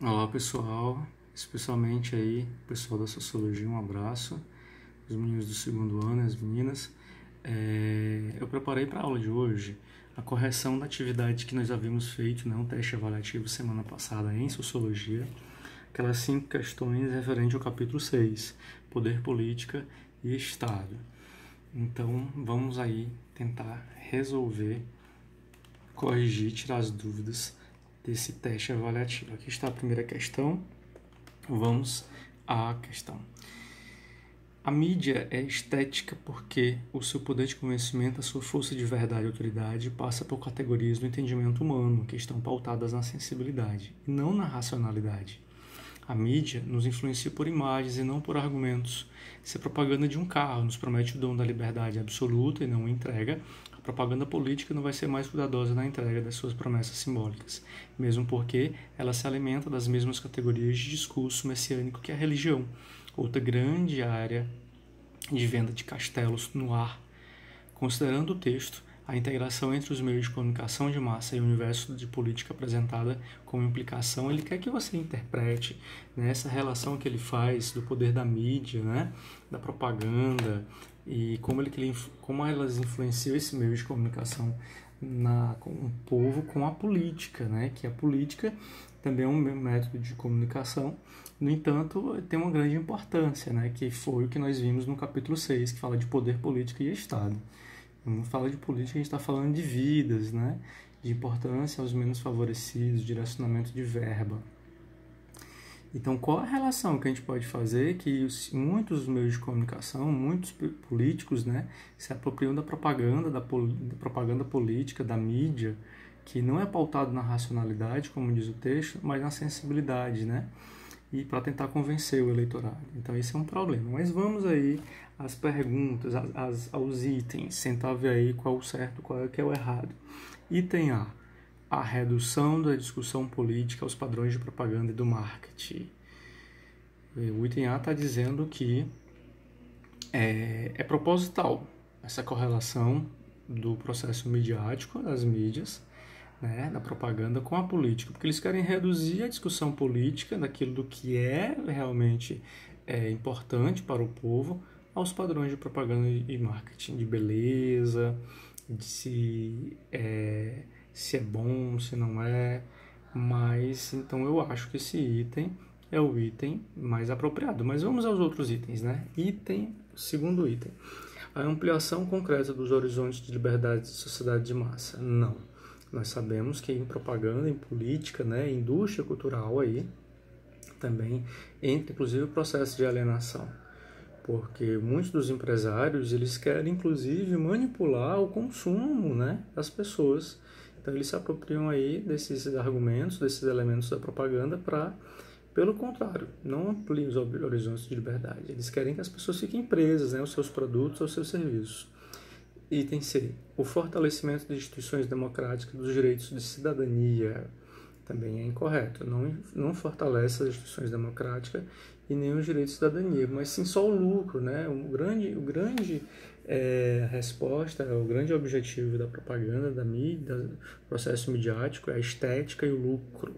Olá pessoal, especialmente aí o pessoal da Sociologia, um abraço, os meninos do segundo ano, as meninas. Eu preparei para a aula de hoje a correção da atividade que nós havíamos feito, um teste avaliativo semana passada em Sociologia, aquelas 5 questões referentes ao capítulo 6, Poder, Política e Estado. Então vamos aí tentar resolver, corrigir, tirar as dúvidas desse teste avaliativo. Aqui está a primeira questão. Vamos à questão. A mídia é estética porque o seu poder de convencimento, a sua força de verdade e autoridade passa por categorias do entendimento humano que estão pautadas na sensibilidade e não na racionalidade. A mídia nos influencia por imagens e não por argumentos. Se a propaganda de um carro nos promete o dom da liberdade absoluta e não o entrega, a propaganda política não vai ser mais cuidadosa na entrega das suas promessas simbólicas, mesmo porque ela se alimenta das mesmas categorias de discurso messiânico que a religião, outra grande área de venda de castelos no ar. Considerando o texto, a integração entre os meios de comunicação de massa e o universo de política apresentada como implicação, ele quer que você interprete essa relação que ele faz do poder da mídia, da propaganda, e como elas influenciam esse meio de comunicação com o povo, com a política, que a política também é um método de comunicação. No entanto, tem uma grande importância, que foi o que nós vimos no capítulo 6, que fala de poder, política e Estado. Quando fala de política, a gente está falando de vidas, de importância aos menos favorecidos, direcionamento de verba. Então, qual a relação que a gente pode fazer que muitos meios de comunicação, muitos políticos, se apropriam da propaganda, da propaganda política, da mídia, que não é pautado na racionalidade, como diz o texto, mas na sensibilidade, e para tentar convencer o eleitorado. Então, esse é um problema. Mas vamos aí às perguntas, aos itens, tentar ver aí qual é o certo, qual é que é o errado. Item A redução da discussão política aos padrões de propaganda e do marketing. O item A está dizendo que é proposital essa correlação do processo midiático das mídias, da propaganda com a política, porque eles querem reduzir a discussão política daquilo do que é realmente importante para o povo aos padrões de propaganda e marketing, de beleza, de se é bom, se não é, mas então eu acho que esse item é o item mais apropriado. Mas vamos aos outros itens, segundo item, a ampliação concreta dos horizontes de liberdade de sociedade de massa. Não. Nós sabemos que em propaganda, em política, em indústria cultural aí, também entra inclusive o processo de alienação, porque muitos dos empresários, eles querem inclusive manipular o consumo, das pessoas. Então eles se apropriam aí desses argumentos, desses elementos da propaganda para, pelo contrário, não ampliem os horizontes de liberdade. Eles querem que as pessoas fiquem presas, os seus produtos, aos seus serviços. Item C, o fortalecimento das instituições democráticas, dos direitos de cidadania, também é incorreto. Não fortalece as instituições democráticas e nem os direitos de cidadania, mas sim só o lucro, resposta, o grande objetivo da propaganda, da mídia, do processo midiático é a estética e o lucro,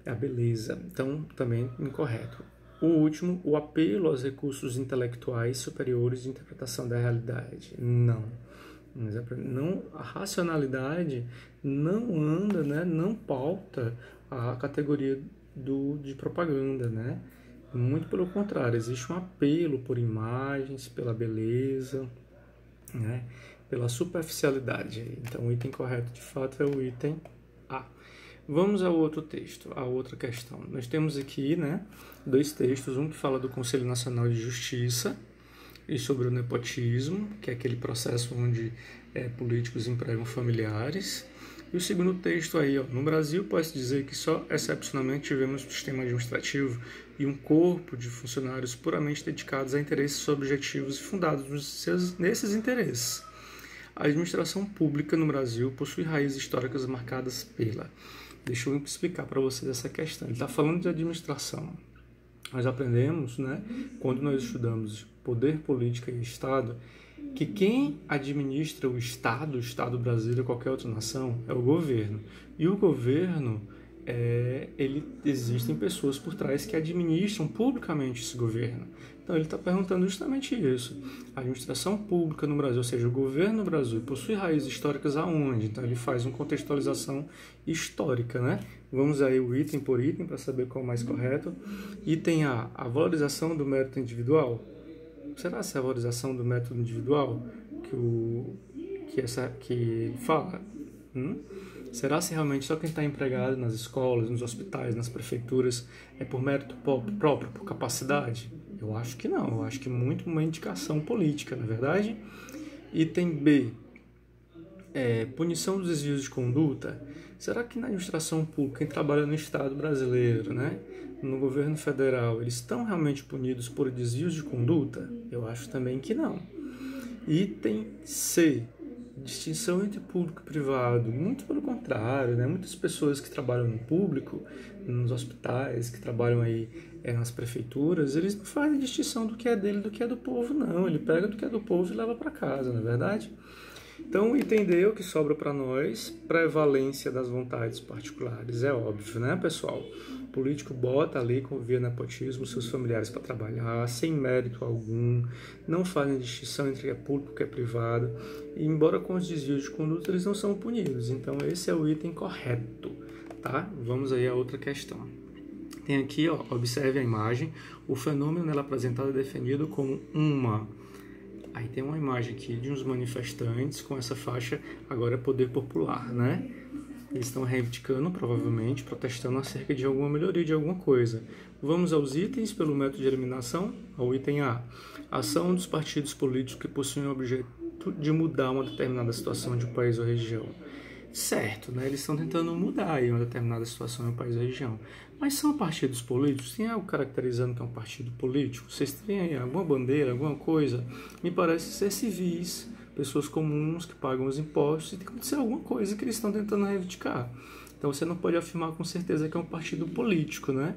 é a beleza. Então, também incorreto. O último, o apelo aos recursos intelectuais superiores de interpretação da realidade. Não, a racionalidade não anda, não pauta a categoria de propaganda, Muito pelo contrário, existe um apelo por imagens, pela beleza, pela superficialidade. Então, o item correto, de fato, é o item A. Vamos ao outro texto, a outra questão. Nós temos aqui, 2 textos, um que fala do Conselho Nacional de Justiça e sobre o nepotismo, que é aquele processo onde políticos empregam familiares. E o segundo texto aí, no Brasil, pode-se dizer que só excepcionalmente tivemos um sistema administrativo e um corpo de funcionários puramente dedicados a interesses objetivos e fundados nesses interesses. A administração pública no Brasil possui raízes históricas marcadas pela... Deixa eu explicar para vocês essa questão. Ele está falando de administração. Nós aprendemos, quando nós estudamos poder, política e Estado, que quem administra o Estado brasileiro ou qualquer outra nação, é o governo. E o governo existem pessoas por trás que administram publicamente esse governo. Então ele está perguntando justamente isso. A administração pública no Brasil, ou seja, o governo no Brasil, possui raízes históricas aonde? Então ele faz uma contextualização histórica, né? Vamos aí o item por item para saber qual é o mais correto. Item A valorização do mérito individual. Será essa a valorização do método individual que ele fala? Será se realmente só quem está empregado nas escolas, nos hospitais, nas prefeituras é por mérito próprio, por capacidade? Eu acho que não, eu acho que muito uma indicação política, na verdade. Item B, punição dos desvios de conduta. Será que na administração pública, quem trabalha no Estado brasileiro, né, no governo federal, eles estão realmente punidos por desvios de conduta? Eu acho também que não. Item C, distinção entre público e privado. Muito pelo contrário, né? Muitas pessoas que trabalham no público, nos hospitais, que trabalham aí nas prefeituras, eles não fazem distinção do que é dele e do que é do povo, não. Ele pega do que é do povo e leva para casa, não é verdade? Então, entender o que sobra para nós, prevalência das vontades particulares, é óbvio, né, pessoal? O político bota ali, via nepotismo, seus familiares para trabalhar, sem mérito algum, não fazem distinção entre o que é público e o que é privado, e embora com os desvios de conduta eles não são punidos. Então, esse é o item correto, tá? Vamos aí a outra questão. Tem aqui, ó, observe a imagem, o fenômeno nela apresentado é definido como Aí tem uma imagem aqui de uns manifestantes com essa faixa, agora é poder popular, né? Eles estão reivindicando, provavelmente, protestando acerca de alguma melhoria de alguma coisa. Vamos aos itens pelo método de eliminação. Ao item A. Ação dos partidos políticos que possuem o objeto de mudar uma determinada situação de um país ou região. Certo, né? Eles estão tentando mudar aí uma determinada situação em um país ou região. Mas são partidos políticos? Tem algo caracterizando que é um partido político? Vocês têm aí alguma bandeira, alguma coisa? Me parece ser civis, pessoas comuns que pagam os impostos, e tem que acontecer alguma coisa que eles estão tentando reivindicar. Então você não pode afirmar com certeza que é um partido político, né?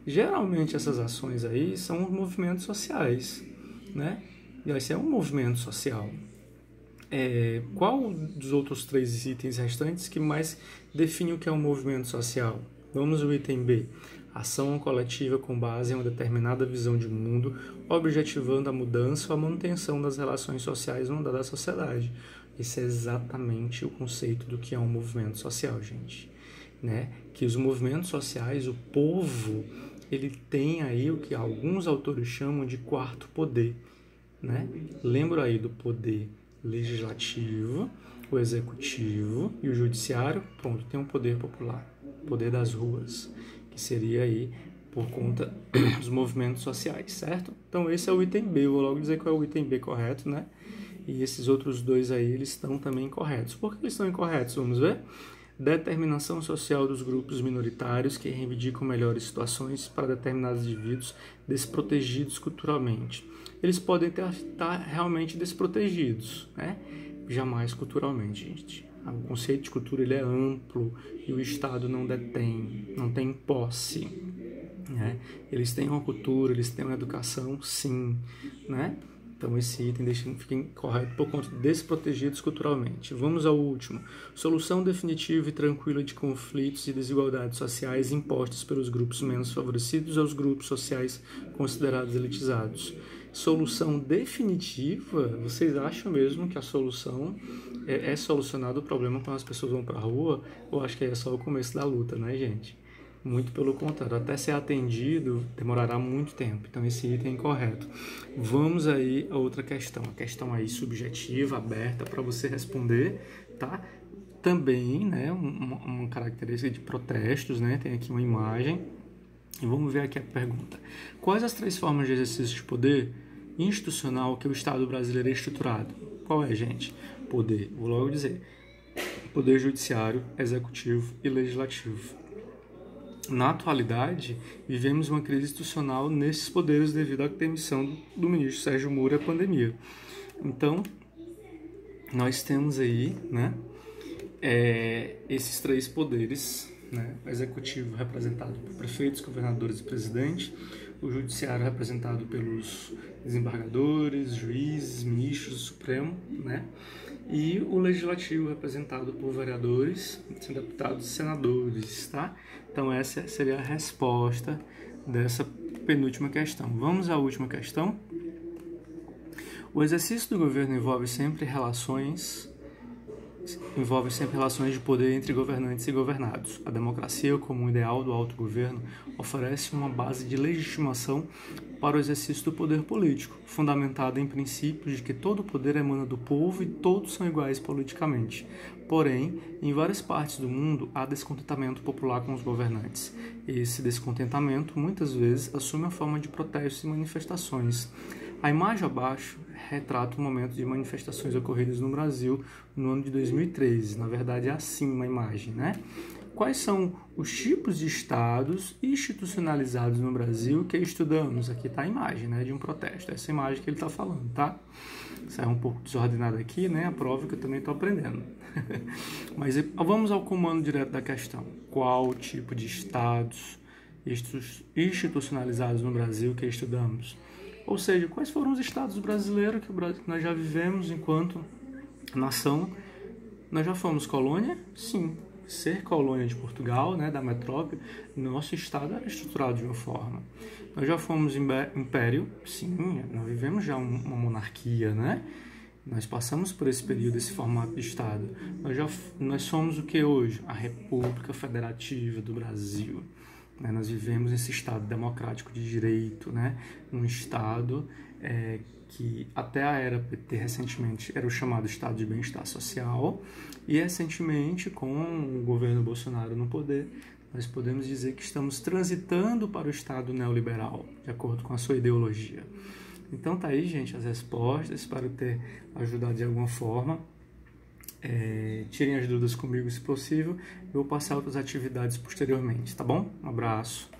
Geralmente essas ações aí são movimentos sociais, né? E esse é um movimento social. Qual dos outros 3 itens restantes que mais define o que é um movimento social? Vamos ao item B. Ação coletiva com base em uma determinada visão de mundo, objetivando a mudança ou a manutenção das relações sociais numa dada sociedade. Esse é exatamente o conceito do que é um movimento social, gente. Né? Que os movimentos sociais, o povo, ele tem aí o que alguns autores chamam de quarto poder. Né? Lembra aí do poder legislativo, o executivo e o judiciário. Pronto, tem um poder popular, poder das ruas, que seria aí por conta dos movimentos sociais, certo? Então esse é o item B, eu vou logo dizer qual é o item B correto, né? E esses outros 2 aí, eles estão também incorretos. Por que eles estão incorretos? Vamos ver? Determinação social dos grupos minoritários que reivindicam melhores situações para determinados indivíduos desprotegidos culturalmente. Eles podem estar realmente desprotegidos, né? Jamais culturalmente, gente. O conceito de cultura ele é amplo e o Estado não tem posse. Né? Eles têm uma cultura, eles têm uma educação, sim. Né? Então esse item fica incorreto por conta de desprotegidos culturalmente. Vamos ao último. Solução definitiva e tranquila de conflitos e desigualdades sociais impostas pelos grupos menos favorecidos aos grupos sociais considerados elitizados. Solução definitiva? Vocês acham mesmo que a solução é solucionado o problema quando as pessoas vão para a rua? Ou acho que é só o começo da luta, né, gente? Muito pelo contrário, até ser atendido demorará muito tempo, então esse item é incorreto. Vamos aí a outra questão, a questão aí subjetiva, aberta para você responder, tá? Também, né, uma característica de protestos, né, tem aqui uma imagem, e vamos ver aqui a pergunta. Quais as 3 formas de exercício de poder institucional que o Estado brasileiro é estruturado? Qual é, gente? Poder, vou logo dizer, poder judiciário, executivo e legislativo. Na atualidade, vivemos uma crise institucional nesses poderes devido à demissão do ministro Sérgio Moro e à pandemia. Então, nós temos aí, né, esses 3 poderes, né, o executivo representado por prefeitos, governadores e presidente, o judiciário representado pelos desembargadores, juízes, ministros do Supremo, né, e o legislativo representado por vereadores, deputados e senadores, tá? Então essa seria a resposta dessa penúltima questão. Vamos à última questão. O exercício do governo envolve sempre relações de poder entre governantes e governados. A democracia, como um ideal do autogoverno, oferece uma base de legitimação para o exercício do poder político, fundamentada em princípios de que todo poder emana do povo e todos são iguais politicamente. Porém, em várias partes do mundo há descontentamento popular com os governantes. Esse descontentamento, muitas vezes, assume a forma de protestos e manifestações. A imagem abaixo retrata o momento de manifestações ocorridas no Brasil no ano de 2013. Na verdade, é assim uma imagem, né? Quais são os tipos de estados institucionalizados no Brasil que estudamos? Aqui está a imagem, né, de um protesto. Essa imagem que ele está falando, tá? Isso é um pouco desordenado aqui, né? A prova que eu também estou aprendendo. Mas vamos ao comando direto da questão. Qual tipo de estados institucionalizados no Brasil que estudamos? Ou seja, quais foram os estados brasileiros que nós já vivemos enquanto nação? Nós já fomos colônia? Sim. Ser colônia de Portugal, né, da metrópole, nosso estado era estruturado de uma forma. Nós já fomos império? Sim. Nós vivemos já uma monarquia, né? Nós passamos por esse período, esse formato de estado. Nós somos o que hoje? A República Federativa do Brasil. Nós vivemos esse Estado democrático de direito, né? Um Estado que até a era PT recentemente era o chamado Estado de Bem-Estar Social, e recentemente, com o governo Bolsonaro no poder, nós podemos dizer que estamos transitando para o Estado neoliberal, de acordo com a sua ideologia. Então tá aí, gente, as respostas, espero ter ajudado de alguma forma. Tirem as dúvidas comigo se possível, eu vou passar outras atividades posteriormente, tá bom? Um abraço.